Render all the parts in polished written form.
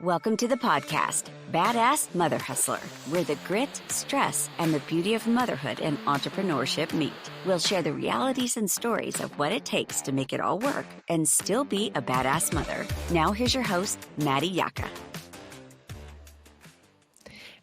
Welcome to the podcast, Badass Mother Hustler, where the grit, stress, and the beauty of motherhood and entrepreneurship meet. We'll share the realities and stories of what it takes to make it all work and still be a badass mother. Now here's your host, Maddie Yaka.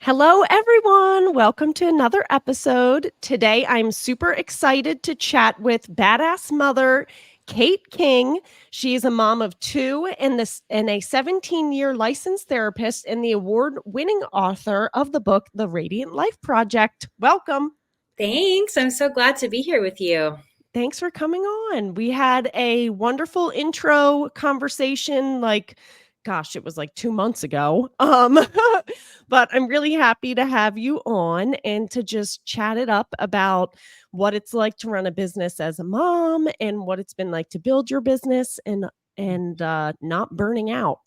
Hello, everyone. Welcome to another episode. Today, I'm super excited to chat with badass mother Kate King. She is a mom of two and a 17-year licensed therapist and the award-winning author of the book, The Radiant Life Project. Welcome. Thanks. I'm so glad to be here with you. Thanks for coming on. We had a wonderful intro conversation, it was like 2 months ago. But I'm really happy to have you on and to just chat it up about what it's like to run a business as a mom and what it's been like to build your business and not burning out.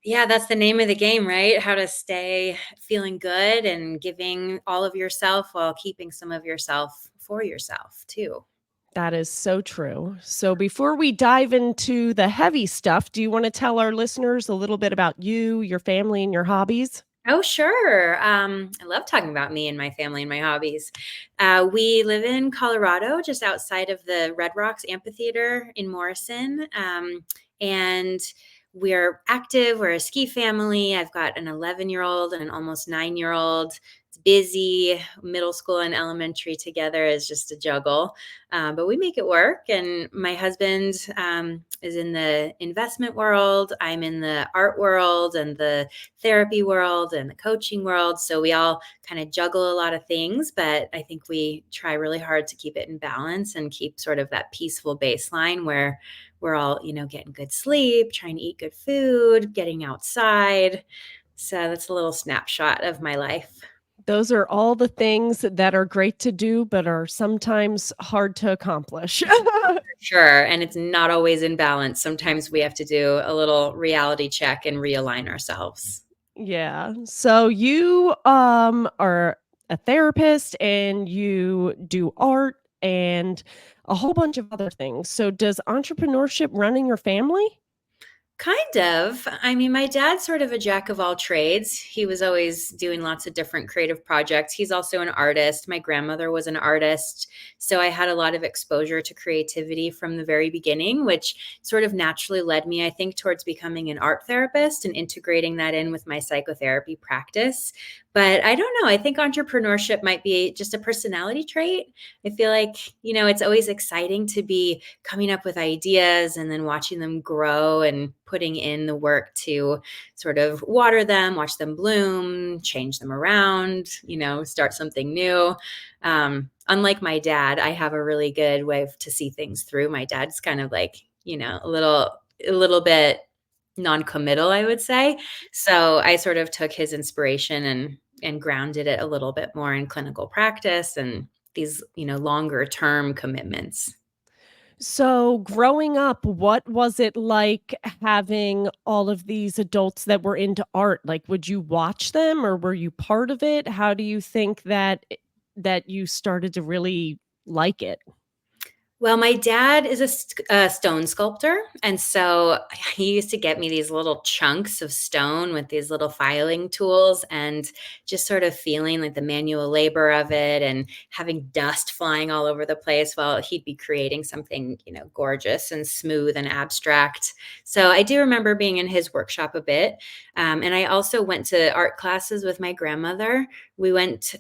Yeah, that's the name of the game, right? How to stay feeling good and giving all of yourself while keeping some of yourself for yourself too. That is so true. So before we dive into the heavy stuff, do you want to tell our listeners a little bit about you, your family, and your hobbies? Oh, sure. I love talking about me and my family and my hobbies. We live in Colorado, just outside of the Red Rocks Amphitheater in Morrison. And we're active. We're a ski family. I've got an 11-year-old and an almost 9-year-old. It's busy. Middle school and elementary together is just a juggle. But we make it work. And my husband is in the investment world. I'm in the art world and the therapy world and the coaching world. So we all kind of juggle a lot of things, but I think we try really hard to keep it in balance and keep sort of that peaceful baseline where we're all, getting good sleep, trying to eat good food, getting outside. So that's a little snapshot of my life. Those are all the things that are great to do, but are sometimes hard to accomplish. Sure. And it's not always in balance. Sometimes we have to do a little reality check and realign ourselves. Yeah. So you are a therapist and you do art and a whole bunch of other things. So does entrepreneurship run in your family? Kind of. I mean, my dad's sort of a jack of all trades. He was always doing lots of different creative projects. He's also an artist. My grandmother was an artist. So I had a lot of exposure to creativity from the very beginning, which sort of naturally led me, I think, towards becoming an art therapist and integrating that in with my psychotherapy practice. But I don't know. I think entrepreneurship might be just a personality trait. I feel like, it's always exciting to be coming up with ideas and then watching them grow and putting in the work to sort of water them, watch them bloom, change them around, start something new. Unlike my dad, I have a really good way to see things through. My dad's kind of like, a little bit non-committal, I would say. So I sort of took his inspiration and grounded it a little bit more in clinical practice and these, longer term commitments. So growing up, what was it like having all of these adults that were into art? Like, would you watch them or were you part of it? How do you think that you started to really like it? Well, my dad is a stone sculptor. And so he used to get me these little chunks of stone with these little filing tools and just sort of feeling like the manual labor of it and having dust flying all over the place while he'd be creating something, gorgeous and smooth and abstract. So I do remember being in his workshop a bit. And I also went to art classes with my grandmother. We lived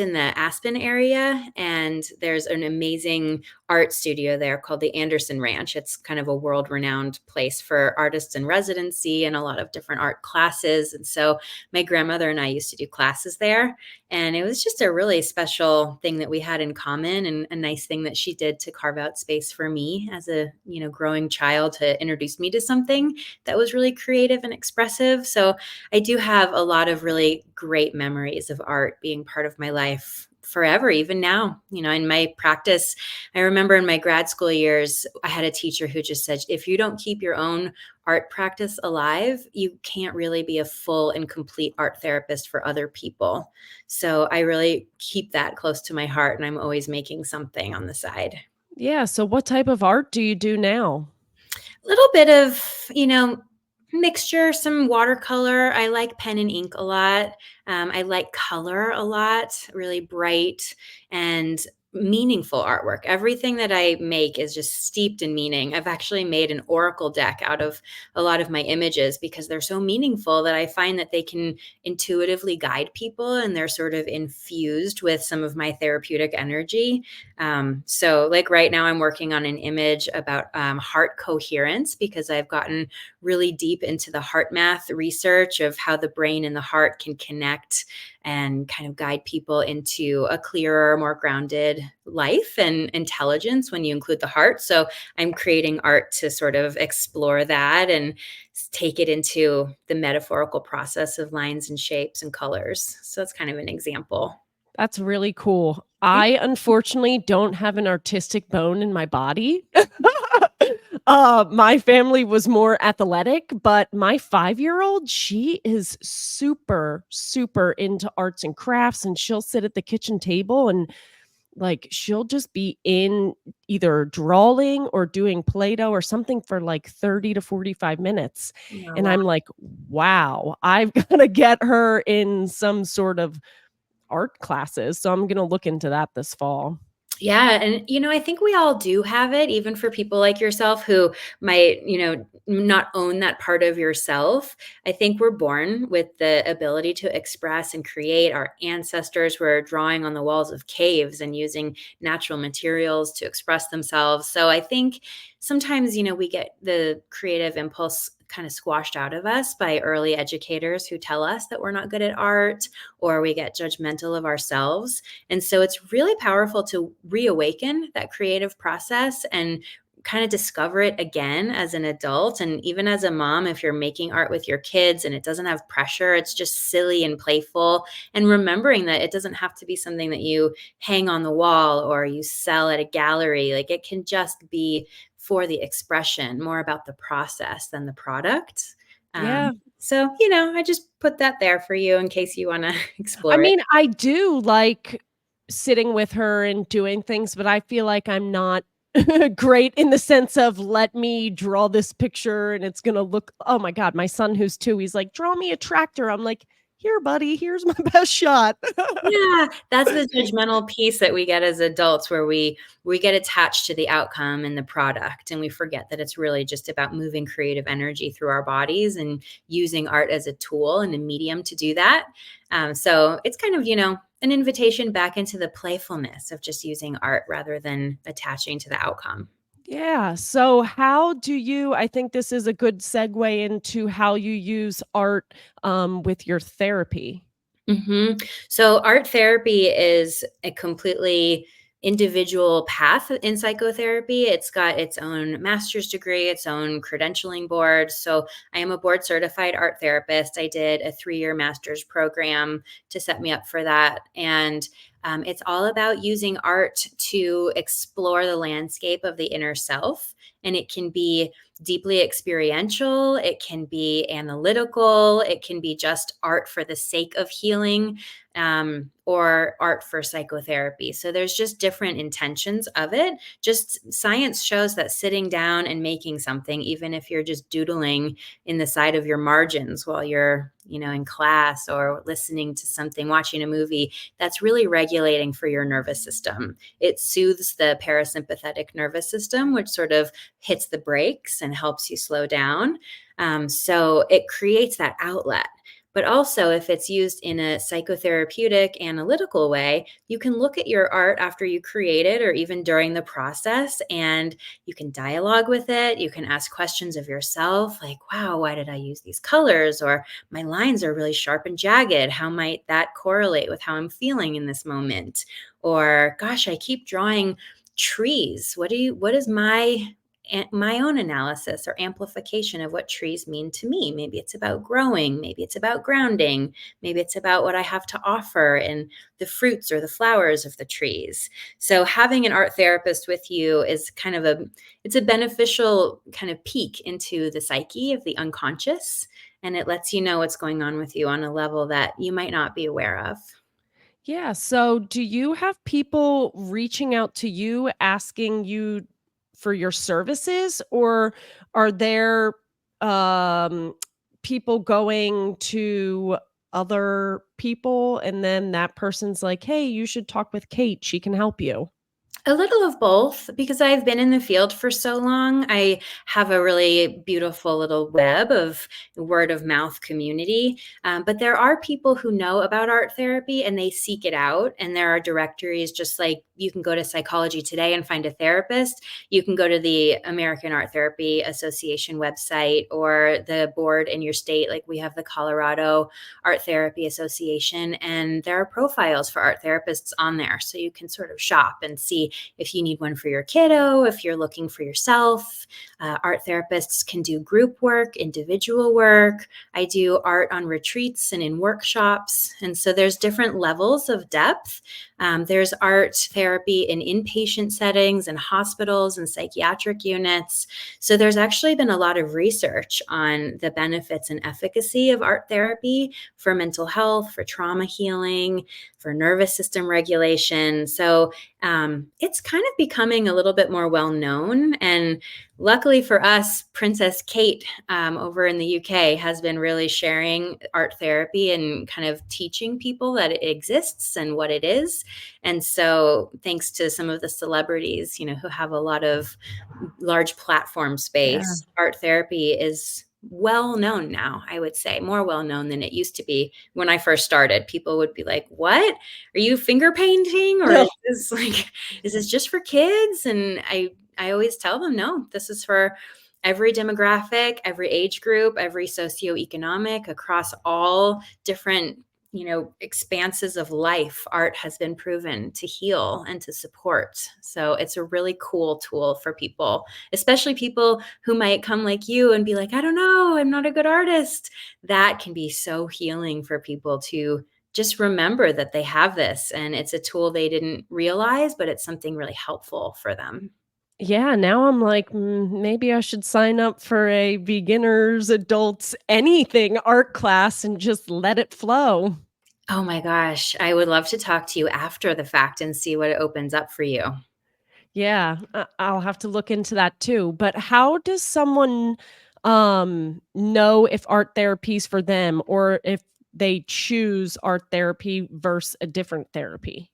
in the Aspen area, and there's an amazing art studio there called the Anderson Ranch. It's kind of a world-renowned place for artists in residency and a lot of different art classes. And so my grandmother and I used to do classes there. And it was just a really special thing that we had in common and a nice thing that she did to carve out space for me as a, growing child to introduce me to something that was really creative and expressive. So I do have a lot of really great memories of art being part of my life forever, even now. In my practice, I remember in my grad school years, I had a teacher who just said, if you don't keep your own art practice alive, you can't really be a full and complete art therapist for other people. So I really keep that close to my heart, and I'm always making something on the side. Yeah. So what type of art do you do now? A little bit of, Mixture, some watercolor. I like pen and ink a lot. I like color a lot, really bright and meaningful artwork. Everything that I make is just steeped in meaning. I've actually made an oracle deck out of a lot of my images because they're so meaningful that I find that they can intuitively guide people and they're sort of infused with some of my therapeutic energy. So, like right now, I'm working on an image about heart coherence because I've gotten really deep into the heart math research of how the brain and the heart can connect and kind of guide people into a clearer, more grounded life and intelligence when you include the heart. So I'm creating art to sort of explore that and take it into the metaphorical process of lines and shapes and colors. So that's kind of an example. That's really cool. I unfortunately don't have an artistic bone in my body. My family was more athletic, but my 5-year-old, she is super, super into arts and crafts, and she'll sit at the kitchen table and, like, she'll just be in either drawing or doing Play-Doh or something for, like, 30 to 45 minutes, Oh, and wow. I'm like, "Wow, I've gotta get her in some sort of art classes," so I'm gonna look into that this fall. Yeah, and I think we all do have it, even for people like yourself who might, not own that part of yourself. I think we're born with the ability to express and create. Our ancestors were drawing on the walls of caves and using natural materials to express themselves. So I think sometimes, we get the creative impulse kind of squashed out of us by early educators who tell us that we're not good at art, or we get judgmental of ourselves. And so it's really powerful to reawaken that creative process and kind of discover it again as an adult. And even as a mom, if you're making art with your kids and it doesn't have pressure, it's just silly and playful. And remembering that it doesn't have to be something that you hang on the wall or you sell at a gallery. Like, it can just be for the expression, more about the process than the product. Yeah. So, I just put that there for you in case you want to I explore it. mean, I do like sitting with her and doing things, but I feel like I'm not great in the sense of, "Let me draw this picture and it's gonna look." Oh my god, my son who's 2, he's like, "Draw me a tractor." I'm like, "Here, buddy, here's my best shot." Yeah, that's the judgmental piece that we get as adults where we get attached to the outcome and the product, and we forget that it's really just about moving creative energy through our bodies and using art as a tool and a medium to do that. So it's kind of, an invitation back into the playfulness of just using art rather than attaching to the outcome. Yeah, so how do you I think this is a good segue into how you use art, with your therapy. So, art therapy is a completely individual path in psychotherapy. It's got its own master's degree, its own credentialing board. So, I am a board certified art therapist. I did a 3-year master's program to set me up for that. And it's all about using art to explore the landscape of the inner self. And it can be deeply experiential, it can be analytical, it can be just art for the sake of healing, or art for psychotherapy. So there's just different intentions of it. Just science shows that sitting down and making something, even if you're just doodling in the side of your margins while you're, in class or listening to something, watching a movie, that's really regulating for your nervous system. It soothes the parasympathetic nervous system, which sort of hits the brakes and helps you slow down. So it creates that outlet. But also, if it's used in a psychotherapeutic, analytical way, you can look at your art after you create it or even during the process, and you can dialogue with it. You can ask questions of yourself, like, wow, why did I use these colors? Or my lines are really sharp and jagged. How might that correlate with how I'm feeling in this moment? Or, gosh, I keep drawing trees. What is my own analysis or amplification of what trees mean to me? Maybe it's about growing, maybe it's about grounding, maybe it's about what I have to offer in the fruits or the flowers of the trees. So having an art therapist with you is kind of it's a beneficial kind of peek into the psyche of the unconscious, and it lets you know what's going on with you on a level that you might not be aware of. Yeah, so do you have people reaching out to you asking you for your services, or are there people going to other people and then that person's like, "Hey, you should talk with Kate. She can help you." A little of both because I've been in the field for so long. I have a really beautiful little web of word of mouth community. But there are people who know about art therapy and they seek it out. And there are directories, just like you can go to Psychology Today and find a therapist. You can go to the American Art Therapy Association website or the board in your state. Like we have the Colorado Art Therapy Association, and there are profiles for art therapists on there. So you can sort of shop and see if you need one for your kiddo, if you're looking for yourself. Art therapists can do group work, individual work. I do art on retreats and in workshops. And so there's different levels of depth. There's art therapy in inpatient settings and hospitals and psychiatric units. So there's actually been a lot of research on the benefits and efficacy of art therapy for mental health, for trauma healing, for nervous system regulation. So it's kind of becoming a little bit more well known. And luckily for us, Princess Kate over in the UK has been really sharing art therapy and kind of teaching people that it exists and what it is. And so thanks to some of the celebrities, who have a lot of large platform Yeah. space, art therapy is well known now, I would say, more well known than it used to be. When I first started, people would be like, "What? Are you finger painting or No. is this just for kids?" And I always tell them, "No, this is for every demographic, every age group, every socioeconomic, across all different expanses of life. Art has been proven to heal and to support. So it's a really cool tool for people, especially people who might come like you and be like, I don't know, I'm not a good artist. That can be so healing for people to just remember that they have this and it's a tool they didn't realize, but it's something really helpful for them. Yeah, now I'm like, maybe I should sign up for a beginners, adults, anything art class and just let it flow. Oh my gosh, I would love to talk to you after the fact and see what it opens up for you. Yeah, I'll have to look into that too. But how does someone know if art therapy is for them or if they choose art therapy versus a different therapy?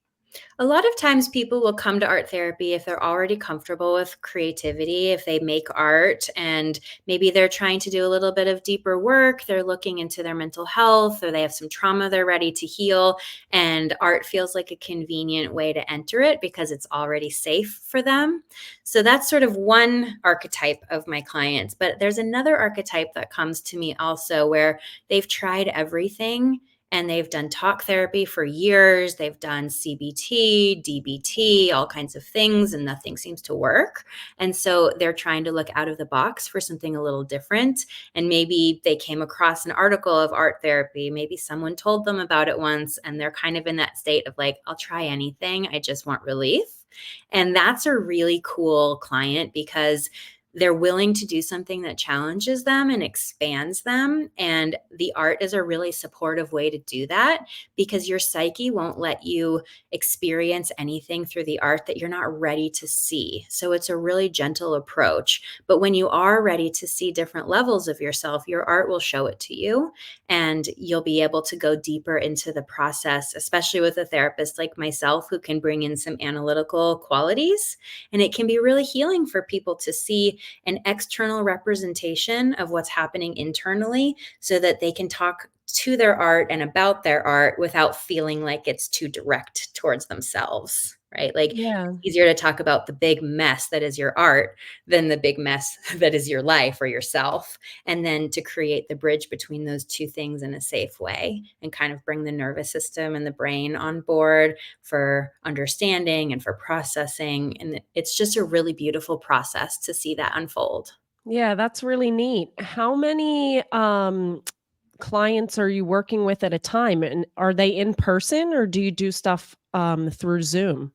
A lot of times people will come to art therapy if they're already comfortable with creativity, if they make art and maybe they're trying to do a little bit of deeper work, they're looking into their mental health or they have some trauma they're ready to heal, and art feels like a convenient way to enter it because it's already safe for them. So that's sort of one archetype of my clients, but there's another archetype that comes to me also where they've tried everything and they've done talk therapy for years. They've done CBT, DBT, all kinds of things, and nothing seems to work. And so they're trying to look out of the box for something a little different. And maybe they came across an article of art therapy. Maybe someone told them about it once, and they're kind of in that state of like, I'll try anything. I just want relief. And that's a really cool client because they're willing to do something that challenges them and expands them. And the art is a really supportive way to do that because your psyche won't let you experience anything through the art that you're not ready to see. So it's a really gentle approach. But when you are ready to see different levels of yourself, your art will show it to you and you'll be able to go deeper into the process, especially with a therapist like myself who can bring in some analytical qualities. And it can be really healing for people to see an external representation of what's happening internally so that they can talk to their art and about their art without feeling like it's too direct towards themselves, right? Like Yeah. it's easier to talk about the big mess that is your art than the big mess that is your life or yourself. And then to create the bridge between those two things in a safe way and kind of bring the nervous system and the brain on board for understanding and for processing. And it's just a really beautiful process to see that unfold. Yeah, that's really neat. How many clients are you working with at a time? And are they in person or do you do stuff through Zoom?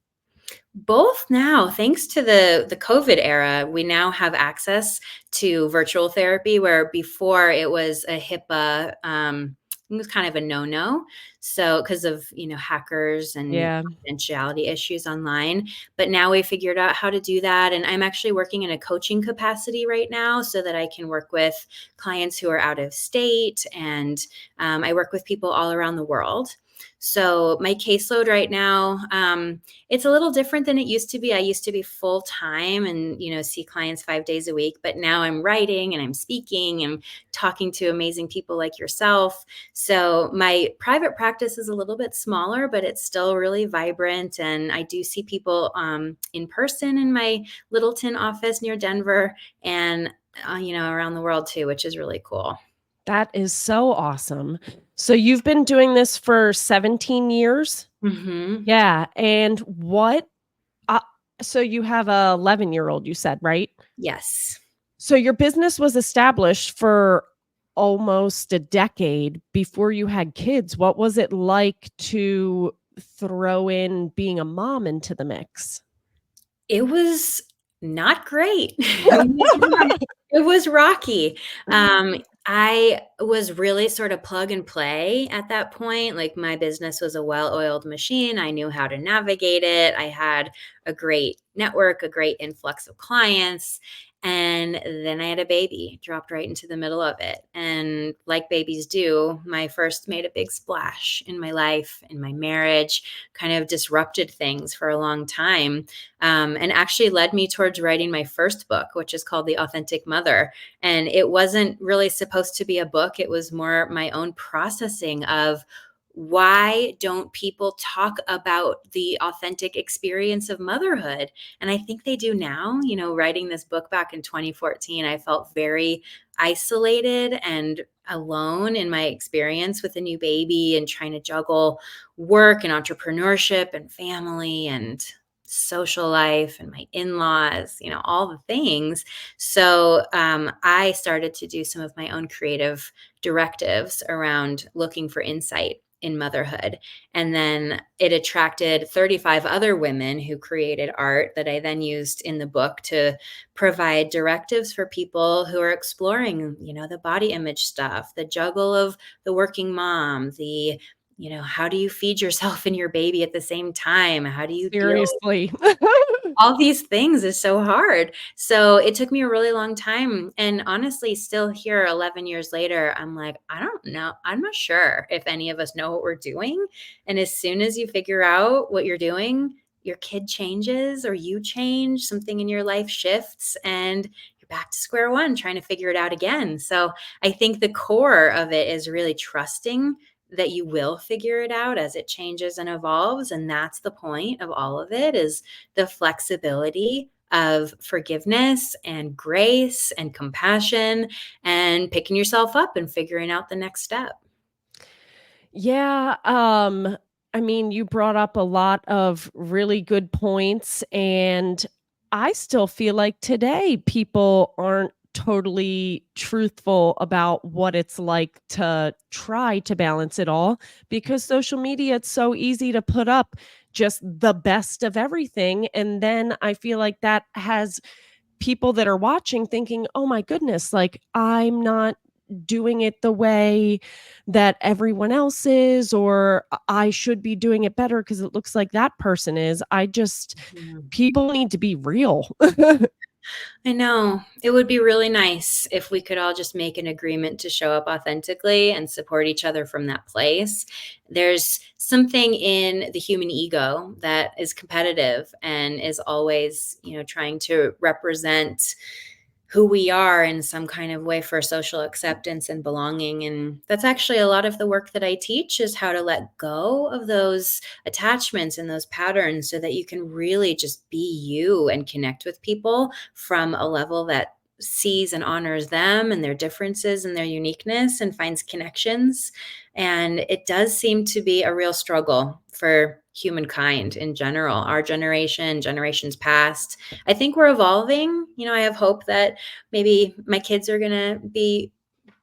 Both now, thanks to the COVID era, we now have access to virtual therapy where before it was a HIPAA was kind of a no-no. So, because of, hackers and Yeah. confidentiality issues online. But now we figured out how to do that. And I'm actually working in a coaching capacity right now so that I can work with clients who are out of state. And I work with people all around the world. So my caseload right now, it's a little different than it used to be. I used to be full time and, see clients 5 days a week, but now I'm writing and I'm speaking and talking to amazing people like yourself. So my private practice is a little bit smaller, but it's still really vibrant. And I do see people in person in my Littleton office near Denver and, around the world too, which is really cool. That is so awesome. So you've been doing this for 17 years? Hmm. Yeah, and uh, so you have a 11-year-old, you said, right? Yes. So your business was established for almost a decade before you had kids. What was it like to throw in being a mom into the mix? It was not great. It was rocky. I was really sort of plug and play at that point. Like, my business was a well-oiled machine. I knew how to navigate it. I had a great network, a great influx of clients. And then I had a baby, dropped right into the middle of it. And like babies do, my first made a big splash in my life, in my marriage, kind of disrupted things for a long time, and actually led me towards writing my first book, which is called The Authentic Mother. And it wasn't really supposed to be a book. It was more my own processing of, why don't people talk about the authentic experience of motherhood? And I think they do now. Writing this book back in 2014, I felt very isolated and alone in my experience with a new baby and trying to juggle work and entrepreneurship and family and social life and my in-laws, all the things. So I started to do some of my own creative directives around looking for insight in motherhood. And then it attracted 35 other women who created art that I then used in the book to provide directives for people who are exploring, the body image stuff, the juggle of the working mom, the how do you feed yourself and your baby at the same time? How do you deal Seriously. all these things is so hard. So it took me a really long time. And honestly, still here 11 years later, I'm like, I don't know. I'm not sure if any of us know what we're doing. And as soon as you figure out what you're doing, your kid changes or you change, something in your life shifts, and you're back to square one trying to figure it out again. So I think the core of it is really trusting that you will figure it out as it changes and evolves. And that's the point of all of it, is the flexibility of forgiveness and grace and compassion and picking yourself up and figuring out the next step. Yeah, I mean, you brought up a lot of really good points, and I still feel like today people aren't totally truthful about what it's like to try to balance it all, because social media, it's so easy to put up just the best of everything, and then I feel like that has people that are watching thinking, "Oh my goodness, like, I'm not doing it the way that everyone else is, or I should be doing it better because it looks like that person is." Yeah. People need to be real. I know. It would be really nice if we could all just make an agreement to show up authentically and support each other from that place. There's something in the human ego that is competitive and is always, trying to represent who we are in some kind of way for social acceptance and belonging. And that's actually a lot of the work that I teach, is how to let go of those attachments and those patterns so that you can really just be you and connect with people from a level that sees and honors them and their differences and their uniqueness and finds connections. And it does seem to be a real struggle for humankind in general, our generation, generations past. I think we're evolving. I have hope that maybe my kids are going to be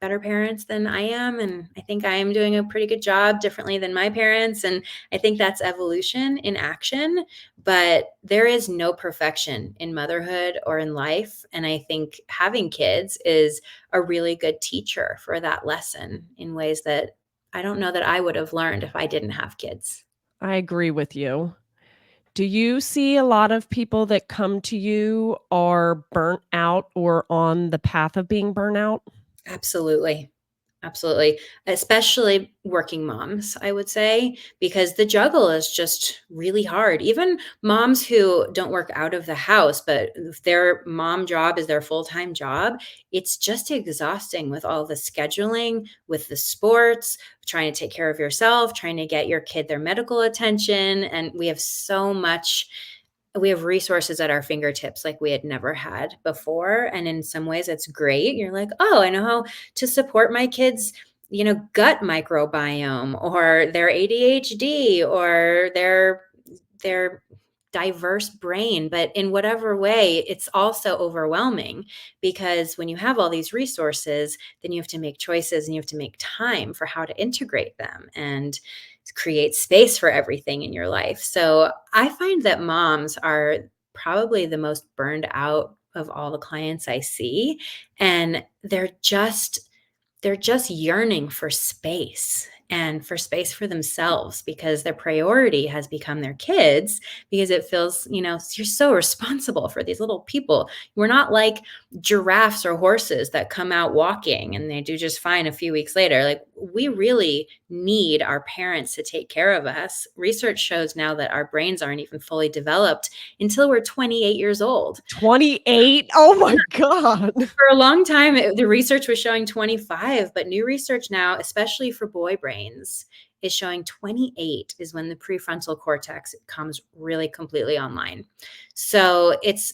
better parents than I am. And I think I am doing a pretty good job differently than my parents. And I think that's evolution in action. But there is no perfection in motherhood or in life. And I think having kids is a really good teacher for that lesson in ways that I don't know that I would have learned if I didn't have kids. I agree with you. Do you see a lot of people that come to you are burnt out or on the path of being burnt out? Absolutely. Absolutely. Especially working moms, I would say, because the juggle is just really hard. Even moms who don't work out of the house, but if their mom job is their full-time job, it's just exhausting with all the scheduling, with the sports, trying to take care of yourself, trying to get your kid their medical attention. And we have resources at our fingertips like we had never had before. And in some ways, it's great. You're like, oh, I know how to support my kids, gut microbiome or their ADHD or their diverse brain. But in whatever way, it's also overwhelming because when you have all these resources, then you have to make choices and you have to make time for how to integrate them and create space for everything in your life. So I find that moms are probably the most burned out of all the clients I see. And they're just yearning for space and for space for themselves because their priority has become their kids because it feels, you're so responsible for these little people. We're not like giraffes or horses that come out walking and they do just fine a few weeks later. Like we really need our parents to take care of us. Research shows now that our brains aren't even fully developed until we're 28 years old. 28? Oh my god. For a long time, the research was showing 25, but new research now, especially for boy brains, is showing 28 is when the prefrontal cortex comes really completely online. So it's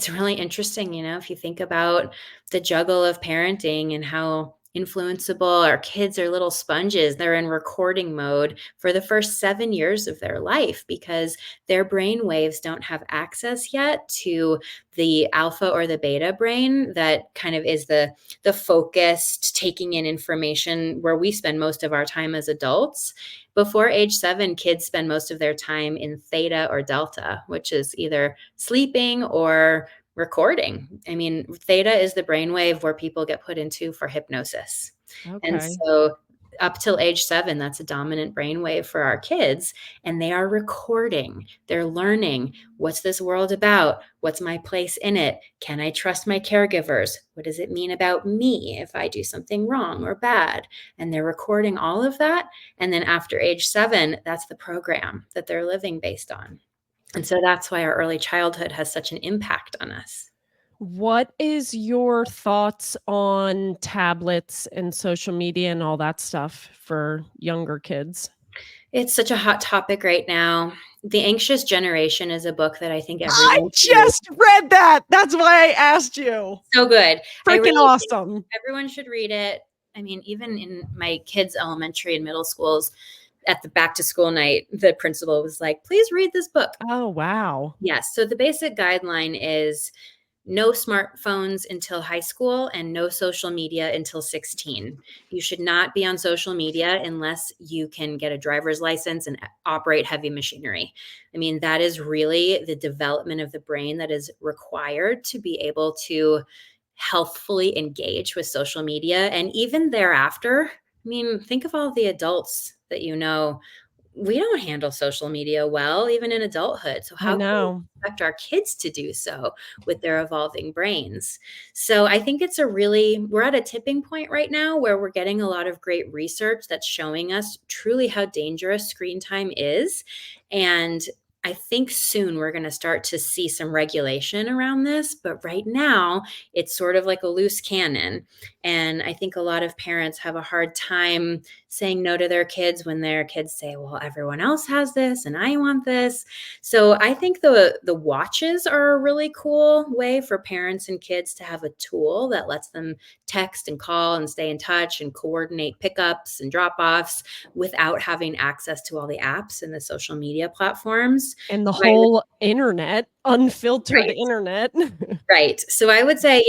really interesting, if you think about the juggle of parenting and how influenceable our kids are little sponges. They're in recording mode for the first 7 years of their life because their brain waves don't have access yet to the alpha or the beta brain that kind of is the focused taking in information where we spend most of our time as adults. Before age 7, kids spend most of their time in theta or delta, which is either sleeping or recording. I mean, theta is the brainwave where people get put into for hypnosis. And Okay. so up till age 7, that's a dominant brainwave for our kids. And they are recording. They're learning, what's this world about? What's my place in it? Can I trust my caregivers? What does it mean about me if I do something wrong or bad? And they're recording all of that. And then after age 7, that's the program that they're living based on. And so that's why our early childhood has such an impact on us. What is your thoughts on tablets and social media and all that stuff for younger kids? It's such a hot topic right now. The Anxious Generation is a book that I think I everyone should read. just read that. That's why I asked you. So good. I Freaking really think awesome. everyone should read it. I mean, even in my kids' elementary and middle schools, at the back to school night, the principal was like, please read this book. Oh, wow. Yes. So the basic guideline is no smartphones until high school and no social media until 16. You should not be on social media unless you can get a driver's license and operate heavy machinery. I mean, that is really the development of the brain that is required to be able to healthfully engage with social media. And even thereafter, I mean, think of all the adults that we don't handle social media well, even in adulthood. So I how can we know. expect our kids to do so with their evolving brains? So I think we're at a tipping point right now where we're getting a lot of great research that's showing us truly how dangerous screen time is. And I think soon we're going to start to see some regulation around this. But right now, it's sort of like a loose cannon. And I think a lot of parents have a hard time saying no to their kids when their kids say, well, everyone else has this and I want this. So I think the watches are a really cool way for parents and kids to have a tool that lets them text and call and stay in touch and coordinate pickups and drop-offs without having access to all the apps and the social media platforms. And the Right. whole internet, unfiltered Right. internet. Right. So I would say,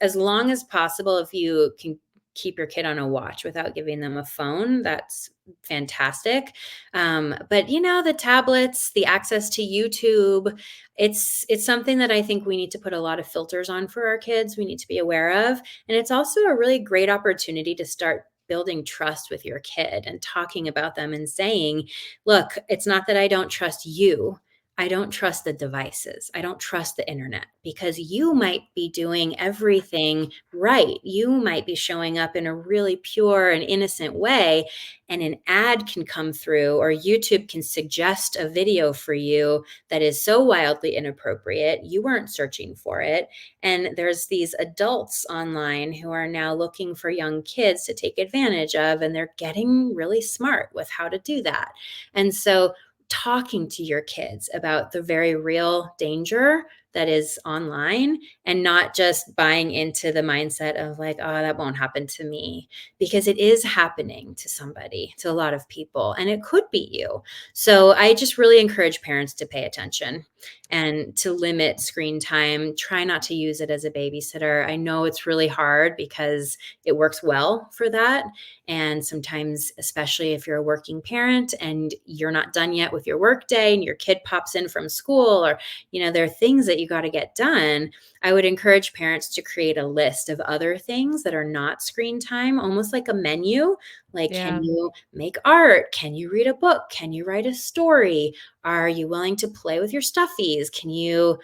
as long as possible, if you can keep your kid on a watch without giving them a phone, that's fantastic. But the tablets, the access to YouTube, it's something that I think we need to put a lot of filters on for our kids. We need to be aware of, and it's also a really great opportunity to start building trust with your kid and talking about them and saying, look, it's not that I don't trust you. I don't trust the devices. I don't trust the internet because you might be doing everything right. You might be showing up in a really pure and innocent way, and an ad can come through, or YouTube can suggest a video for you that is so wildly inappropriate. You weren't searching for it. And there's these adults online who are now looking for young kids to take advantage of, and they're getting really smart with how to do that. And so, talking to your kids about the very real danger that is online, and not just buying into the mindset of like, oh, that won't happen to me, because it is happening to somebody, to a lot of people, and it could be you. So I just really encourage parents to pay attention and to limit screen time. Try not to use it as a babysitter. I know it's really hard because it works well for that. And sometimes, especially if you're a working parent and you're not done yet with your work day and your kid pops in from school, or, there are things that you got to get done. I would encourage parents to create a list of other things that are not screen time, almost like a menu. Like, Yeah. can you make art? Can you read a book? Can you write a story? Are you willing to play with your stuffies? Can you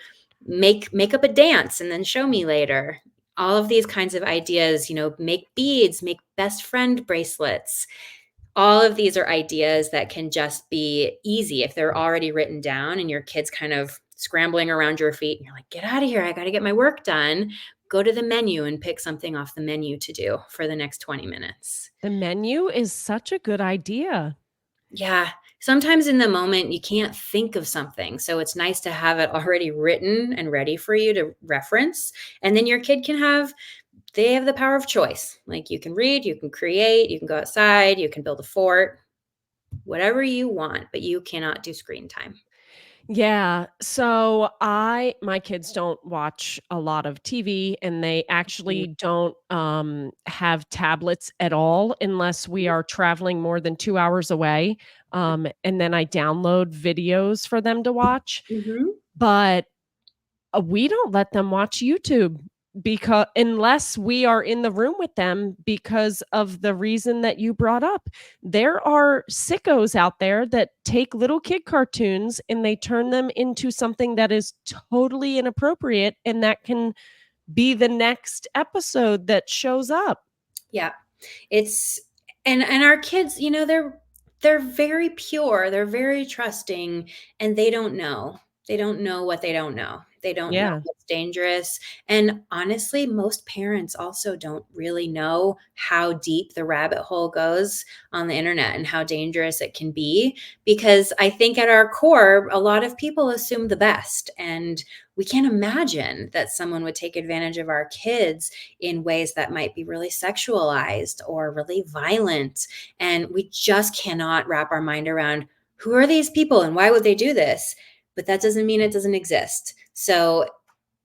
make up a dance and then show me later? All of these kinds of ideas, make beads, make best friend bracelets. All of these are ideas that can just be easy if they're already written down and your kid's kind of scrambling around your feet and you're like, get out of here. I got to get my work done. Go to the menu and pick something off the menu to do for the next 20 minutes. The menu is such a good idea. Yeah. Sometimes in the moment, you can't think of something. So it's nice to have it already written and ready for you to reference. And then your kid they have the power of choice. Like, you can read, you can create, you can go outside, you can build a fort, whatever you want, but you cannot do screen time. Yeah. So my kids don't watch a lot of TV, and they Mhm. actually don't have tablets at all unless we are traveling more than 2 hours away. And then I download videos for them to watch. Mhm. But we don't let them watch YouTube because unless we are in the room with them, because of the reason that you brought up. There are sickos out there that take little kid cartoons and they turn them into something that is totally inappropriate, and that can be the next episode that shows up. Yeah. It's and our kids, they're very pure, they're very trusting, and they don't know. They don't know what they don't know. They don't know Yeah. what's dangerous. And honestly, most parents also don't really know how deep the rabbit hole goes on the internet and how dangerous it can be, because I think at our core, a lot of people assume the best, and we can't imagine that someone would take advantage of our kids in ways that might be really sexualized or really violent. And we just cannot wrap our mind around, who are these people and why would they do this? But that doesn't mean it doesn't exist. So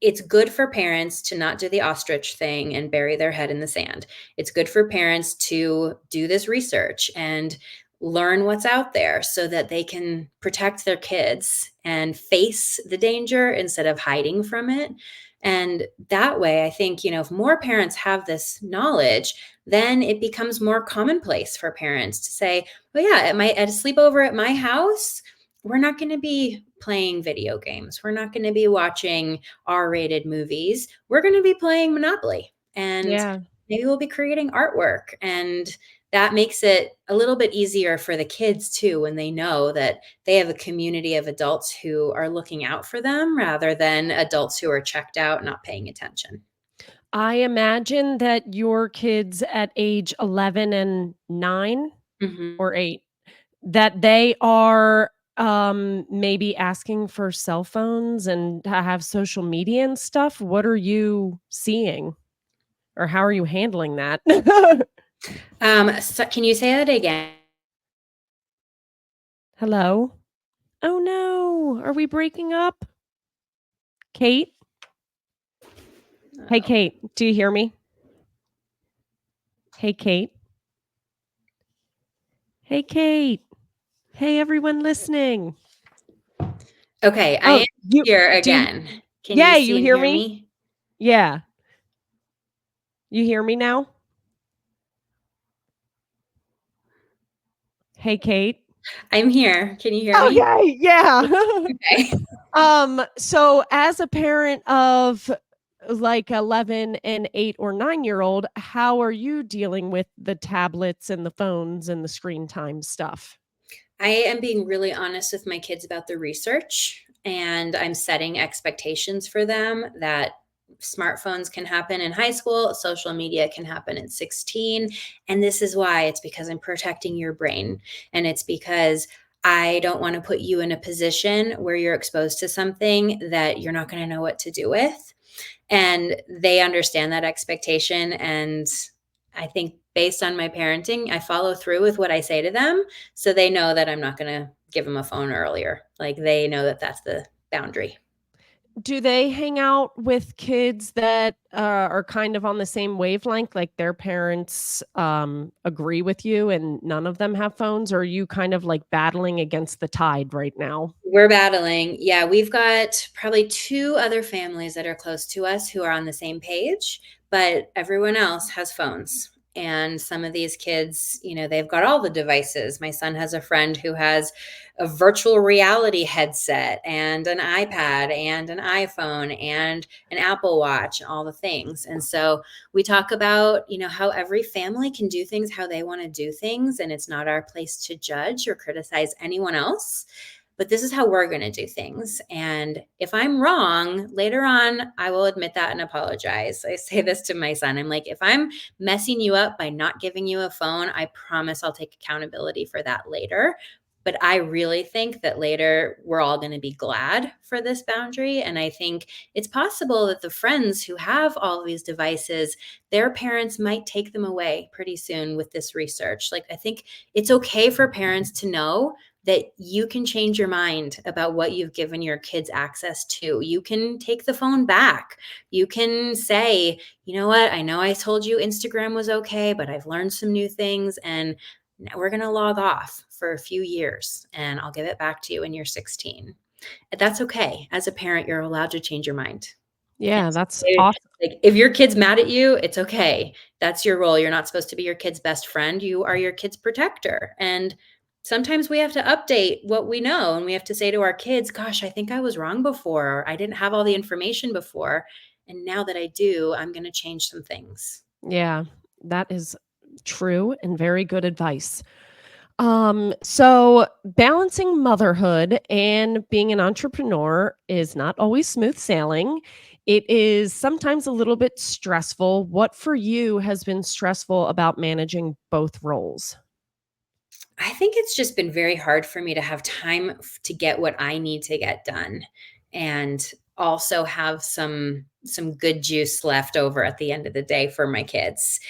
it's good for parents to not do the ostrich thing and bury their head in the sand. It's good for parents to do this research and learn what's out there so that they can protect their kids and face the danger instead of hiding from it. And that way, I think, if more parents have this knowledge, then it becomes more commonplace for parents to say, well, yeah, at a sleepover at my house, we're not going to be playing video games. We're not going to be watching R-rated movies. We're going to be playing Monopoly, and Yeah. maybe we'll be creating artwork. And that makes it a little bit easier for the kids too, when they know that they have a community of adults who are looking out for them rather than adults who are checked out, not paying attention. I imagine that your kids at age 11 and 9 Mhm. or 8, that they are, maybe asking for cell phones and to have social media and stuff. What are you seeing? Or how are you handling that? So can you say that again? Hello? Oh, no. Are we breaking up? Kate? Hey, Oh, Kate, do you hear me? Hey, Kate? Hey, Kate? Hey, everyone listening. okay, I Oh, am you here do again. Can you Yay, you see and hear hear me? me? Yeah. You hear me now? Hey, Kate. I'm here. Can you hear me? Okay, yeah. Okay. So as a parent of like 11 and 8 or 9-year-old, how are you dealing with the tablets and the phones and the screen time stuff? I am being really honest with my kids about the research, and I'm setting expectations for them that smartphones can happen in high school, social media can happen at 16. And this is why it's because I'm protecting your brain. And it's because I don't want to put you in a position where you're exposed to something that you're not going to know what to do with. And they understand that expectation. And I think based on my parenting, I follow through with what I say to them. So they know that I'm not going to give them a phone earlier. Like they know that that's the boundary. Do they hang out with kids that are kind of on the same wavelength, like their parents agree with you and none of them have phones? Or are you kind of like battling against the tide right now? We're battling. Yeah, we've got probably 2 other families that are close to us who are on the same page, but everyone else has phones. And some of these kids, they've got all the devices. My son has a friend who has a virtual reality headset and an iPad and an iPhone and an Apple Watch, all the things. And so we talk about, how every family can do things how they want to do things, and it's not our place to judge or criticize anyone else, but this is how we're going to do things. And if I'm wrong later on, I will admit that and apologize. I say this to my son. I'm like, if I'm messing you up by not giving you a phone, I promise I'll take accountability for that later. But I really think that later we're all going to be glad for this boundary. And I think it's possible that the friends who have all of these devices, their parents might take them away pretty soon with this research. Like, I think it's okay for parents to know that you can change your mind about what you've given your kids access to. You can take the phone back. You can say, you know what? I know I told you Instagram was okay, but I've learned some new things, and now we're going to log off for a few years and I'll give it back to you when you're 16. That's okay. As a parent, you're allowed to change your mind. Yeah, that's And awesome. like, if your kid's mad at you, it's okay. That's your role. You're not supposed to be your kid's best friend. You are your kid's protector. And sometimes we have to update what we know, and we have to say to our kids, gosh, I think I was wrong before. Or I didn't have all the information before. And now that I do, I'm going to change some things. Yeah, that is true and very good advice. So balancing motherhood and being an entrepreneur is not always smooth sailing. It is sometimes a little bit stressful. What for you has been stressful about managing both roles? I think it's just been very hard for me to have time to get what I need to get done, and also have some good juice left over at the end of the day for my kids.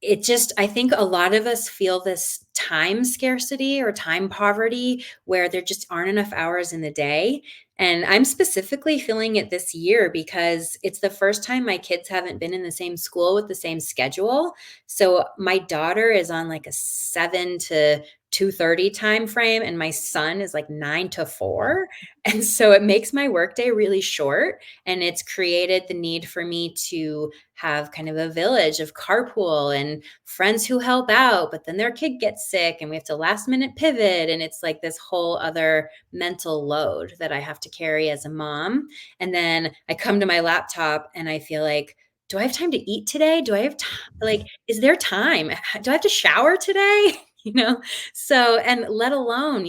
It just, I think a lot of us feel this time scarcity or time poverty where there just aren't enough hours in the day. And I'm specifically feeling it this year because it's the first time my kids haven't been in the same school with the same schedule. So my daughter is on like a 7 to 2:30 time frame, and my son is like 9 to 4. And so it makes my workday really short, and it's created the need for me to have kind of a village of carpool and friends who help out, but then their kid gets sick and we have to last minute pivot, and it's like this whole other mental load that I have to carry as a mom. And then I come to my laptop and I feel like, do I have time to eat today? Do I have time? Like, is there time? Do I have to shower today? You know? So, and let alone,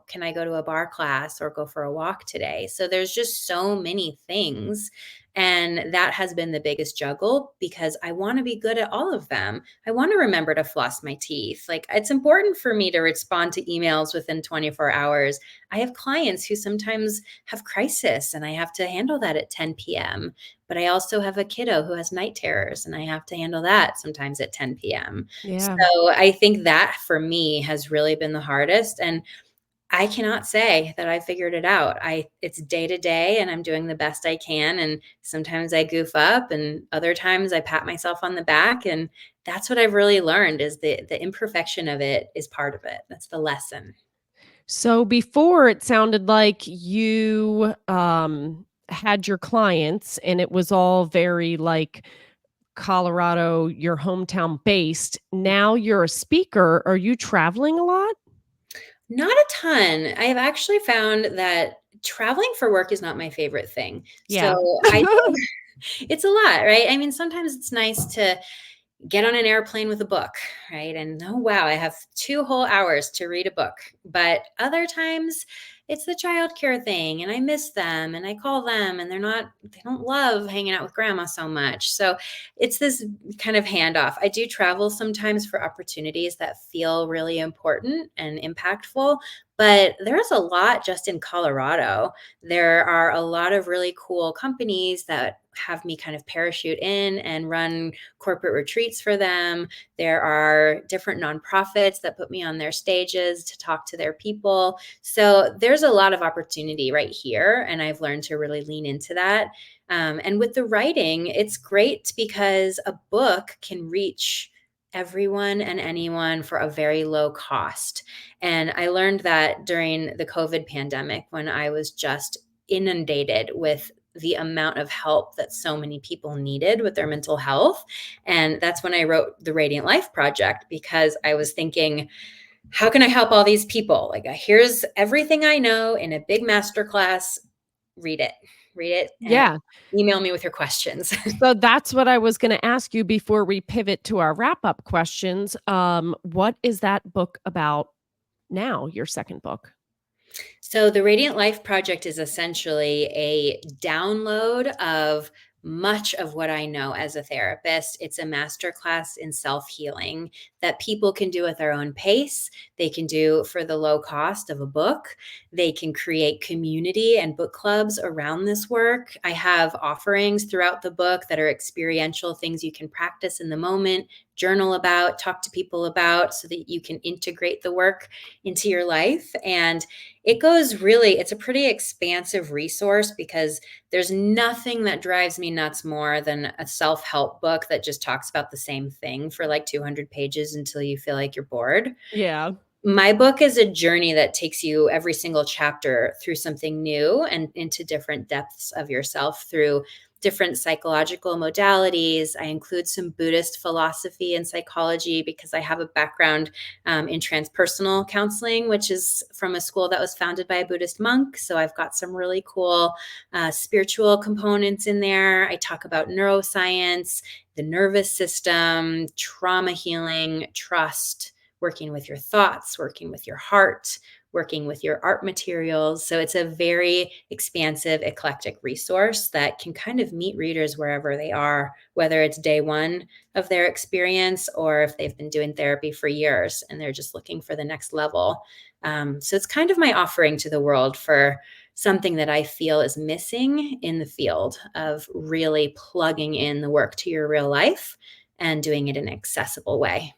can I go to a bar class or go for a walk today? So there's just so many things. And that has been the biggest juggle because I want to be good at all of them. I want to remember to floss my teeth. Like, it's important for me to respond to emails within 24 hours. I have clients who sometimes have crisis and I have to handle that at 10 p.m. But I also have a kiddo who has night terrors and I have to handle that sometimes at 10 p.m. Yeah. So I think that for me has really been the hardest. And I cannot say that I figured it out. It's day to day and I'm doing the best I can. And sometimes I goof up and other times I pat myself on the back. And that's what I've really learned is the imperfection of it is part of it. That's the lesson. So before it sounded like you had your clients and it was all very like Colorado, your hometown based. Now you're a speaker. Are you traveling a lot? Not a ton. I have actually found that traveling for work is not my favorite thing. So Yeah. I it's a lot, right? I mean, sometimes it's nice to get on an airplane with a book, right? And oh, wow, I have 2 whole hours to read a book. But other times it's the childcare thing and I miss them and I call them and they don't love hanging out with grandma so much. So it's this kind of handoff. I do travel sometimes for opportunities that feel really important and impactful, but there's a lot just in Colorado. There are a lot of really cool companies that have me kind of parachute in and run corporate retreats for them. There are different nonprofits that put me on their stages to talk to their people. So there's a lot of opportunity right here. And I've learned to really lean into that. And with the writing, it's great because a book can reach everyone and anyone for a very low cost. And I learned that during the COVID pandemic when I was just inundated with the amount of help that so many people needed with their mental health. And that's when I wrote the Radiant Life Project, because I was thinking, how can I help all these people? Like, here's everything I know in a big masterclass. Read it, and Yeah. email me with your questions. So that's what I was gonna ask you before we pivot to our wrap-up questions. What is that book about now, your second book? So, the Radiant Life Project is essentially a download of much of what I know as a therapist. It's a masterclass in self healing that people can do at their own pace. They can do for the low cost of a book. They can create community and book clubs around this work. I have offerings throughout the book that are experiential things you can practice in the moment, journal about, talk to people about, so that you can integrate the work into your life. And it's a pretty expansive resource because there's nothing that drives me nuts more than a self-help book that just talks about the same thing for like 200 pages until you feel like you're bored. Yeah. My book is a journey that takes you every single chapter through something new and into different depths of yourself through different psychological modalities. I include some Buddhist philosophy and psychology because I have a background in transpersonal counseling, which is from a school that was founded by a Buddhist monk. So I've got some really cool spiritual components in there. I talk about neuroscience, the nervous system, trauma healing, trust, working with your thoughts, working with your heart, working with your art materials. So it's a very expansive, eclectic resource that can kind of meet readers wherever they are, whether it's day one of their experience or if they've been doing therapy for years and they're just looking for the next level. So it's kind of my offering to the world for something that I feel is missing in the field of really plugging in the work to your real life and doing it in an accessible way.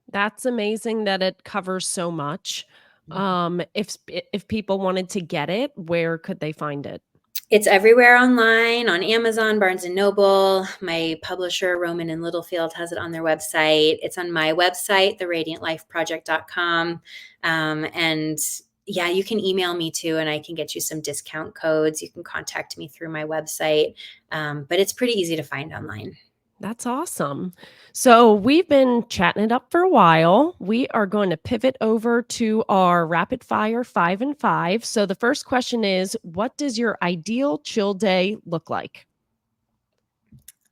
That's amazing that it covers so much. If people wanted to get it, where could they find it? It's everywhere online on Amazon, Barnes and Noble. My publisher, Roman and Littlefield, has it on their website. It's on my website, theradiantlifeproject.com. And yeah, you can email me too, and I can get you some discount codes. You can contact me through my website. But it's pretty easy to find online. That's awesome. So we've been chatting it up for a while. We are going to pivot over to our rapid fire 5 and 5. So the first question is, what does your ideal chill day look like?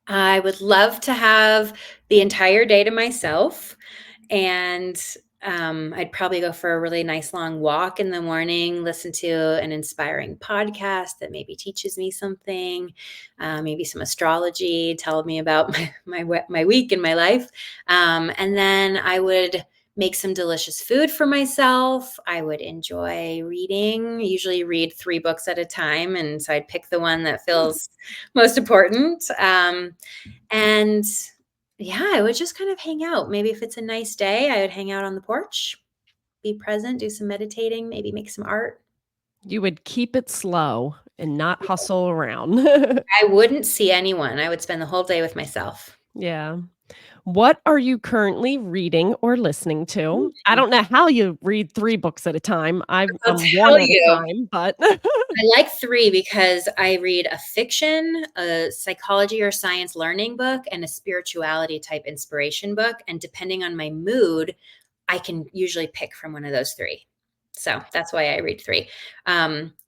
I would love to have the entire day to myself. And I'd probably go for a really nice long walk in the morning, listen to an inspiring podcast that maybe teaches me something, maybe some astrology, tell me about my week and my life. And then I would make some delicious food for myself. I would enjoy reading, usually read 3 books at a time. And so I'd pick the one that feels most important. And yeah, I would just kind of hang out. Maybe if it's a nice day, I would hang out on the porch, be present, do some meditating, maybe make some art. You would keep it slow and not hustle around. I wouldn't see anyone. I would spend the whole day with myself. Yeah. What are you currently reading or listening to? I don't know how you read 3 books at a time. I'll I'm 1 tell at a you, time, but I like 3 because I read a fiction, a psychology or science learning book, and a spirituality type inspiration book. And depending on my mood, I can usually pick from one of those 3. So that's why I read 3.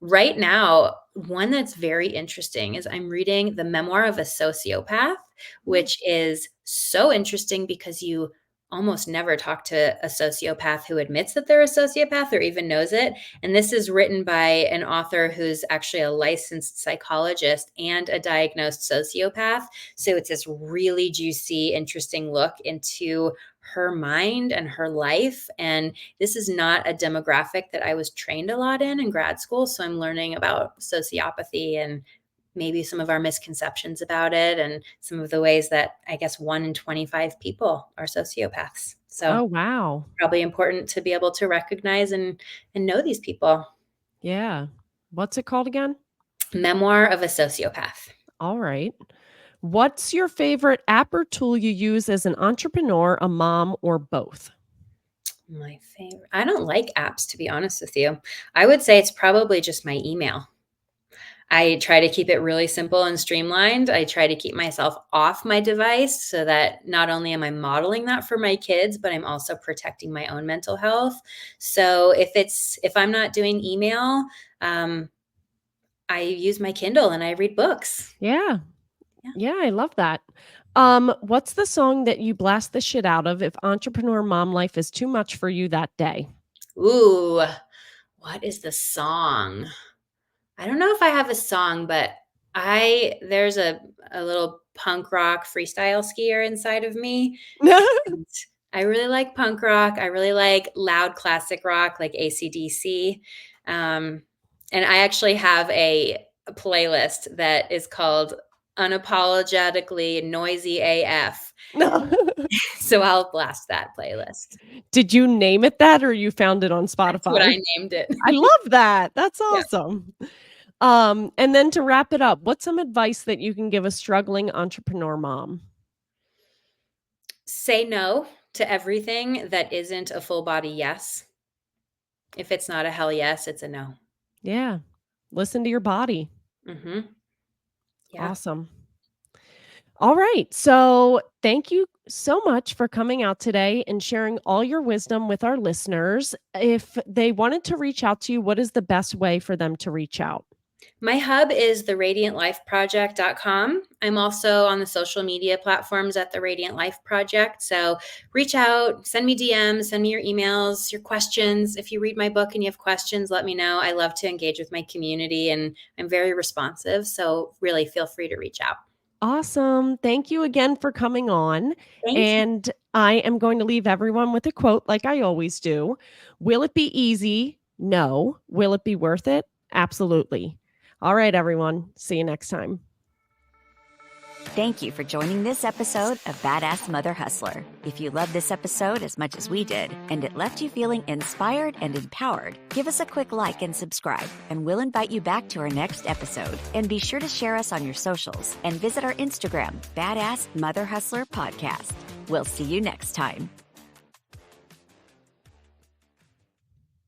Right now, one that's very interesting is I'm reading The Memoir of a Sociopath, which is so interesting because you almost never talk to a sociopath who admits that they're a sociopath or even knows it. And this is written by an author who's actually a licensed psychologist and a diagnosed sociopath. So it's this really juicy, interesting look into her mind and her life. And this is not a demographic that I was trained a lot in grad school. So I'm learning about sociopathy and maybe some of our misconceptions about it and some of the ways that I guess 1 in 25 people are sociopaths. So Oh, wow. probably important to be able to recognize and know these people. Yeah. What's it called again? Memoir of a Sociopath. All right. What's your favorite app or tool you use as an entrepreneur, a mom, or both? My favorite. I don't like apps, to be honest with you. I would say it's probably just my email. I try to keep it really simple and streamlined. I try to keep myself off my device so that not only am I modeling that for my kids, but I'm also protecting my own mental health. So if I'm not doing email, I use my Kindle and I read books. Yeah. Yeah. Yeah, I love that. What's the song that you blast the shit out of if entrepreneur mom life is too much for you that day? Ooh, what is the song? I don't know if I have a song, but there's a little punk rock freestyle skier inside of me. And I really like punk rock. I really like loud classic rock like AC/DC. And I actually have a playlist that is called Unapologetically Noisy AF. So I'll blast that playlist. Did you name it that or you found it on That's what Spotify? I named it. I love that. That's Yeah. awesome. And then to wrap it up, what's some advice that you can give a struggling entrepreneur mom? Say no to everything that isn't a full body yes. If it's not a hell yes, it's a no. Yeah. Listen to your body. Mhm. Yeah. Awesome. All right. So, thank you so much for coming out today and sharing all your wisdom with our listeners. If they wanted to reach out to you, what is the best way for them to reach out? My hub is theradiantlifeproject.com. I'm also on the social media platforms at the Radiant Life Project. So reach out, send me DMs, send me your emails, your questions. If you read my book and you have questions, let me know. I love to engage with my community and I'm very responsive. So really feel free to reach out. Awesome. Thank you again for coming on. Thank you. And I am going to leave everyone with a quote like I always do. Will it be easy? No. Will it be worth it? Absolutely. All right, everyone. See you next time. Thank you for joining this episode of Badass Mother Hustler. If you loved this episode as much as we did, and it left you feeling inspired and empowered, give us a quick like and subscribe, and we'll invite you back to our next episode. And be sure to share us on your socials and visit our Instagram, Badass Mother Hustler Podcast. We'll see you next time.